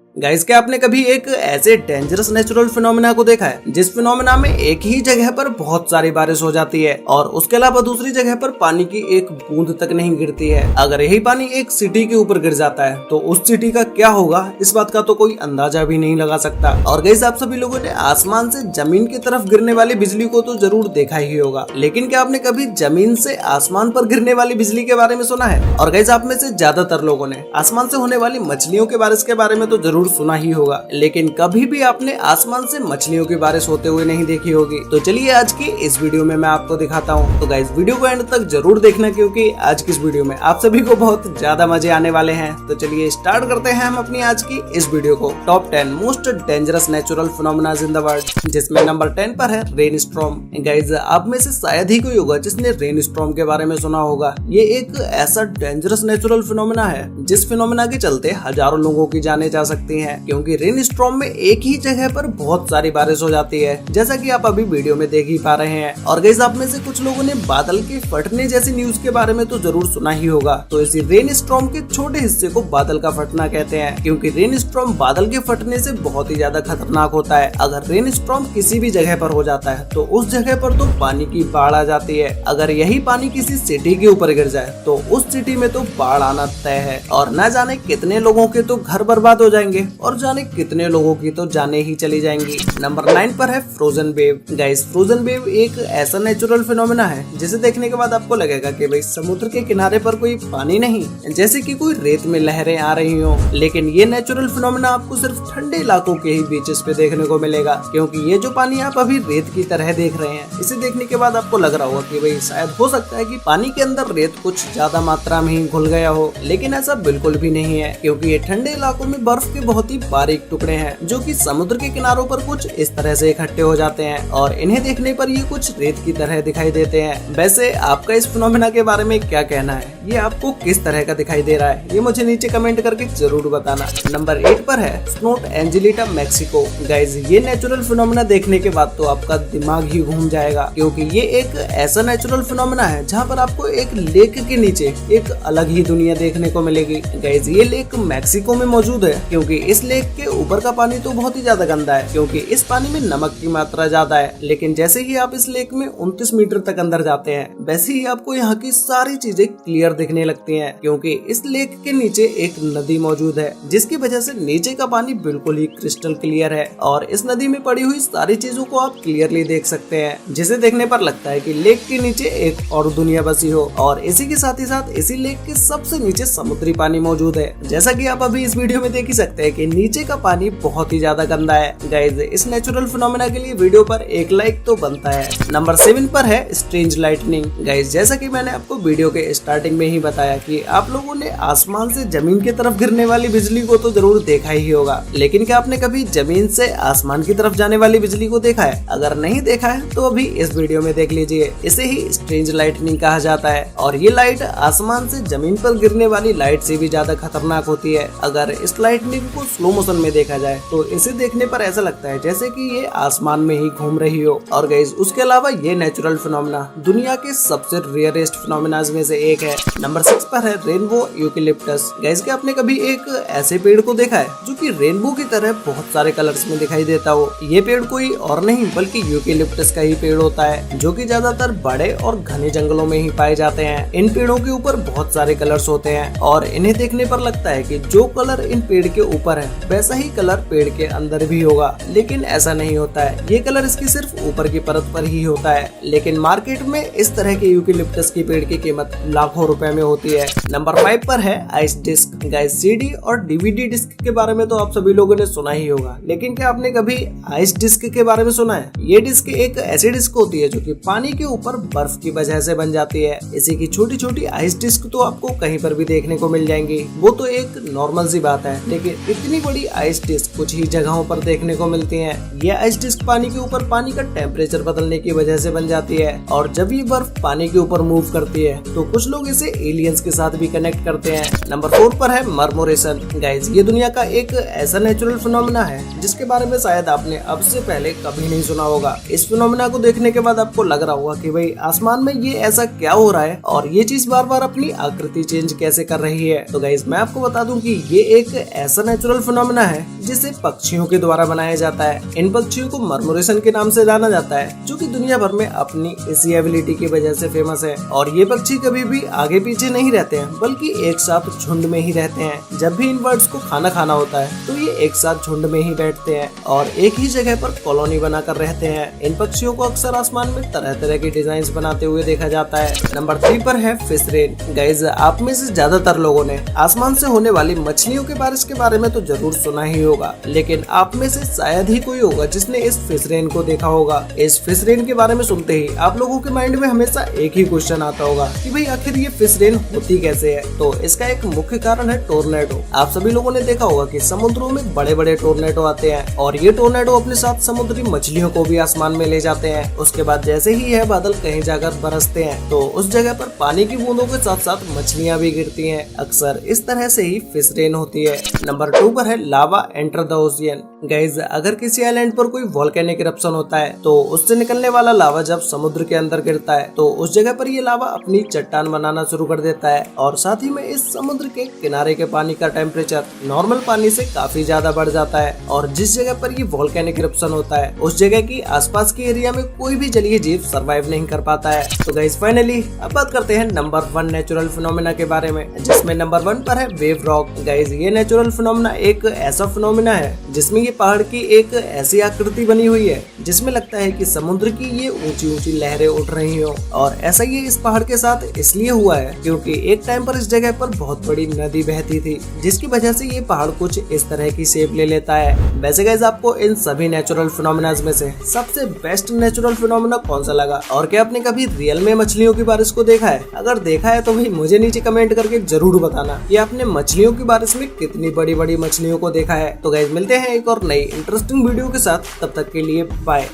Guys, क्या आपने कभी एक ऐसे डेंजरस नेचुरल फिनोमेना को देखा है जिस फिनोमेना में एक ही जगह पर बहुत सारी बारिश हो जाती है और उसके अलावा दूसरी जगह पर पानी की एक बूंद तक नहीं गिरती है। अगर यही पानी एक सिटी के ऊपर गिर जाता है तो उस सिटी का क्या होगा, इस बात का तो कोई अंदाजा भी नहीं लगा सकता। और गाइस, आप सभी लोगों ने आसमान से जमीन की तरफ गिरने वाली बिजली को तो जरूर देखा ही होगा, लेकिन क्या आपने कभी जमीन से आसमान पर गिरने वाली बिजली के बारे में सुना है? और गाइस, आप में से ज्यादातर लोगों ने आसमान से होने वाली मछलियों के बारिश के बारे में तो जरूर सुना ही होगा, लेकिन कभी भी आपने आसमान से मछलियों की बारिश होते हुए नहीं देखी होगी। तो चलिए आज की इस वीडियो में मैं आपको दिखाता हूँ। तो गाइस, वीडियो को एंड तक जरूर देखना, क्योंकि आज की इस वीडियो में आप सभी को बहुत ज्यादा मजे आने वाले हैं। तो चलिए स्टार्ट करते हैं हम अपनी आज की इस वीडियो को। Top 10 most dangerous natural phenomena in the world, जिसमें नंबर 10 पर है रेन स्टॉर्म। गाइस, आप में से शायद ही कोई होगा जिसने रेन स्टॉर्म के बारे में सुना होगा। ये एक ऐसा डेंजरस नेचुरल फिनोमेना है जिस फिनोमेना के चलते हजारों लोगों की जाने जा सकती हैं, क्योंकि रेन स्टॉर्म में एक ही जगह पर बहुत सारी बारिश हो जाती है, जैसा कि आप अभी वीडियो में देख ही पा रहे हैं। और गाइस, आप में से कुछ लोगों ने बादल के फटने जैसी न्यूज के बारे में तो जरूर सुना ही होगा। तो इसी रेन स्टॉर्म के छोटे हिस्से को बादल का फटना कहते हैं, क्योंकि रेन स्टॉर्म बादल के फटने से बहुत ही ज्यादा खतरनाक होता है। अगर रेन स्टॉर्म किसी भी जगह पर हो जाता है तो उस जगह पर तो पानी की बाढ़ आ जाती है। अगर यही पानी किसी सिटी के ऊपर गिर जाए तो उस सिटी में तो बाढ़ आना तय है, और न जाने कितने लोगों के तो घर बर्बाद हो जाएंगे और जाने कितने लोगों की तो जाने ही चली जाएंगी। नंबर 9 पर है frozen wave. Guys, frozen wave एक ऐसा नेचुरल फिनोमेना है जिसे देखने के बाद आपको लगेगा कि भाई समुद्र के किनारे पर कोई पानी नहीं, जैसे कि कोई रेत में लहरें आ रही हो। लेकिन ये नेचुरल फिनोमेना आपको सिर्फ ठंडे इलाकों के ही बीचेस पे देखने को मिलेगा, क्योंकि ये जो पानी आप अभी रेत की तरह देख रहे हैं, इसे देखने के बाद आपको लग रहा होगा कि भाई शायद हो सकता है कि पानी के अंदर रेत कुछ ज्यादा मात्रा में ही घुल गया हो, लेकिन ऐसा बिल्कुल भी नहीं है, क्योंकि ये ठंडे इलाकों में बर्फ के बहुत ही बारीक टुकड़े हैं जो कि समुद्र के किनारों पर कुछ इस तरह से इकट्ठे हो जाते हैं, और इन्हें देखने पर ये कुछ रेत की तरह दिखाई देते हैं। वैसे आपका इस फिनोमेना के बारे में क्या कहना है? ये आपको किस तरह का दिखाई दे रहा है? ये मुझे नीचे कमेंट करके जरूर बताना। नंबर 8 पर है स्नोट एंजेलिटा मैक्सिको। गाइस, ये नेचुरल फिनोमेना देखने के बाद तो आपका दिमाग ही घूम जाएगा, क्योंकि ये एक ऐसा नेचुरल फिनोमेना है जहाँ पर आपको एक लेक के नीचे एक अलग ही दुनिया देखने को मिलेगी। गाइस, ये लेक मैक्सिको में मौजूद है, क्योंकि इस लेक के ऊपर का पानी तो बहुत ही ज्यादा गंदा है, क्योंकि इस पानी में नमक की मात्रा ज्यादा है। लेकिन जैसे ही आप इस लेक में 29 मीटर तक अंदर जाते हैं, वैसे ही आपको यहाँ की सारी चीजें क्लियर दिखने लगती हैं, क्योंकि इस लेक के नीचे एक नदी मौजूद है, जिसकी वजह से नीचे का पानी बिल्कुल ही क्रिस्टल क्लियर है, और इस नदी में पड़ी हुई सारी चीजों को आप क्लियरली देख सकते हैं, जिसे देखने पर लगता है कि लेक के नीचे एक और दुनिया बसी हो। और इसी के साथ ही साथ इसी लेक के सबसे नीचे समुद्री पानी मौजूद है, जैसा कि आप अभी इस वीडियो में देख ही सकते हैं कि नीचे का पानी बहुत ही ज्यादा गंदा है। गाइस, इस नेचुरल फिनोमेना के लिए वीडियो पर एक लाइक तो बनता है। नंबर 7 पर है स्ट्रेंज लाइटनिंग। गाइस, जैसा कि मैंने आपको वीडियो के स्टार्टिंग में ही बताया कि आप लोगों ने आसमान से जमीन की तरफ गिरने वाली बिजली को तो जरूर देखा ही होगा, लेकिन क्या आपने कभी जमीन से आसमान की तरफ जाने वाली बिजली को देखा है? अगर नहीं देखा है तो अभी इस वीडियो में देख लीजिए। इसे ही स्ट्रेंज लाइटनिंग कहा जाता है, और ये लाइट आसमान से जमीन पर गिरने वाली लाइट से भी ज्यादा खतरनाक होती है। अगर इस लाइटनिंग को स्लो मोशन में देखा जाए तो इसे देखने पर ऐसा लगता है जैसे कि ये आसमान में ही घूम रही हो। और गाइस, उसके अलावा ये नेचुरल फिनोमेना दुनिया के सबसे रेयरेस्ट फिनोमेना में से एक है। नंबर 6 पर है रेनबो यूकेलिप्टस। गाइस, क्या आपने कभी एक ऐसे पेड़ को देखा है जो कि रेनबो की तरह बहुत सारे कलर्स में दिखाई देता हो? ये पेड़ कोई और नहीं बल्कि यूकेलिप्टस का ही पेड़ होता है, जो कि ज्यादातर बड़े और घने जंगलों में ही पाए जाते हैं। इन पेड़ों के ऊपर बहुत सारे कलर्स होते हैं, और इन्हें देखने पर लगता है कि जो कलर इन पेड़ के ऊपर है वैसा ही कलर पेड़ के अंदर भी होगा, लेकिन ऐसा नहीं होता है। ये कलर इसकी सिर्फ ऊपर की परत पर ही होता है, लेकिन मार्केट में इस तरह के यूकेलिप्टस की पेड़ की कीमत लाखों रुपए में होती है। नंबर 5 पर है आइस डिस्क। गाइस, सीडी और डीवीडी डिस्क के बारे में तो आप सभी लोगों ने सुना ही होगा, लेकिन क्या आपने कभी आइस डिस्क के बारे में सुना है? ये डिस्क एक ऐसी डिस्क होती है जो कि पानी के ऊपर बर्फ की वजह से बन जाती है। इसी की छोटी छोटी आइस डिस्क तो आपको कहीं पर भी देखने को मिल जाएंगी, वो तो एक नॉर्मल सी बात है, लेकिन इतनी बड़ी आइस डिस्क कुछ ही जगहों पर देखने को मिलती है। ये आइस डिस्क पानी के ऊपर पानी का टेम्परेचर बदलने की वजह से बन जाती है, और जब ये बर्फ पानी के ऊपर मूव करती है तो कुछ लोग इसे एलियंस के साथ भी कनेक्ट करते हैं। नंबर 4 पर है मर्मोरेशन। गाइस, ये दुनिया का एक ऐसा नेचुरल फिनोमेना है जिसके बारे में शायद आपने अब से पहले कभी नहीं सुना होगा। इस फिनोमेना को देखने के बाद आपको लग रहा होगा कि भाई आसमान में ये ऐसा क्या हो रहा है, और ये चीज बार बार अपनी आकृति चेंज कैसे कर रही है। तो गाइस, मैं आपको बता दूं कि ये एक ऐसा नेचुरल फिनोमेना है जिसे पक्षियों के द्वारा बनाया जाता है। इन पक्षियों को मर्मोरेशन के नाम से जाना जाता है, जो कि दुनिया भर में अपनी इसी एबिलिटी की वजह से फेमस है। और ये पक्षी कभी भी आगे पीछे नहीं रहते हैं, बल्कि एक साथ झुंड में ही रहते हैं। जब भी इन बर्ड्स को खाना खाना होता है तो ये एक साथ झुंड में ही बैठते हैं और एक ही जगह पर कॉलोनी बनाकर रहते हैं। इन पक्षियों को अक्सर आसमान में तरह तरह की डिजाइन बनाते हुए देखा जाता है। नंबर 3 पर है फिश रेन। गाइज, आप में से ज्यादातर लोगों ने आसमान से होने वाली मछलियों के बारिश के बारे में तो जरूर सुना ही होगा, लेकिन आप में से शायद ही कोई होगा जिसने इस फिश रेन को देखा होगा। इस फिश रेन के बारे में सुनते ही आप लोगों के माइंड में हमेशा एक ही क्वेश्चन आता होगा कि भाई आखिर ये फिश रेन होती कैसे है। तो इसका एक मुख्य कारण है टोर्नेडो। आप सभी लोगों ने देखा होगा कि समुद्रों में बड़े बड़े टोर्नेडो आते हैं और ये टोर्नेडो अपने साथ समुद्री मछलियों को भी आसमान में ले जाते हैं। उसके बाद जैसे ही यह बादल कहीं जाकर बरसते हैं तो उस जगह पर पानी की बूंदों के साथ साथ मछलियां भी गिरती हैं। अक्सर इस तरह से ही फिश रेन होती है। नंबर 2 पर है लावा एंटर द ओशियन। गाइज, अगर किसी आइलैंड पर कोई वोल्केनिक इरप्शन होता है तो उससे निकलने वाला लावा जब समुद्र के अंदर गिरता है तो उस जगह पर ये लावा अपनी चट्टान बनाना शुरू कर देता है और साथ ही में इस समुद्र के किनारे के पानी का टेम्परेचर नॉर्मल पानी से काफी ज्यादा बढ़ जाता है। और जिस जगह पर ये वोल्केनिक इरप्शन होता है उस जगह की आसपास के एरिया में कोई भी जलीय जीव सर्वाइव नहीं कर पाता है। तो गाइस, फाइनली अब बात करते हैं नंबर 1 नेचुरल फिनोमेना के बारे में, जिसमें नंबर 1 पर है वेव रॉक। गाइस, ये नेचुरल फिनोमेना एक ऐसा फिनोमेना है जिसमें ये पहाड़ की एक ऐसी आकृति बनी हुई है जिसमें लगता है कि समुद्र की ये ऊंची ऊंची लहरें उठ रही हो। और ऐसा ये इस पहाड़ के साथ इसलिए हुआ है क्योंकि एक टाइम पर इस जगह पर बहुत बड़ी नदी बहती थी, जिसकी वजह से ये पहाड़ कुछ इस तरह की शेप ले लेता है। वैसे गाइस, आपको इन सभी नेचुरल फिनोमेना में से सबसे बेस्ट नेचुरल फिनोमेना कौन सा लगा? और क्या आपने कभी रियल में मछलियों की बारिश को देखा है? अगर देखा है तो भाई मुझे नीचे कमेंट करके जरूर बताना कि आपने मछलियों की बारिश में कितनी बड़ी बड़ी मछलियों को देखा है। तो गाइस, मिलते हैं एक और नई इंटरेस्टिंग वीडियो के साथ, तब तक के लिए बाय।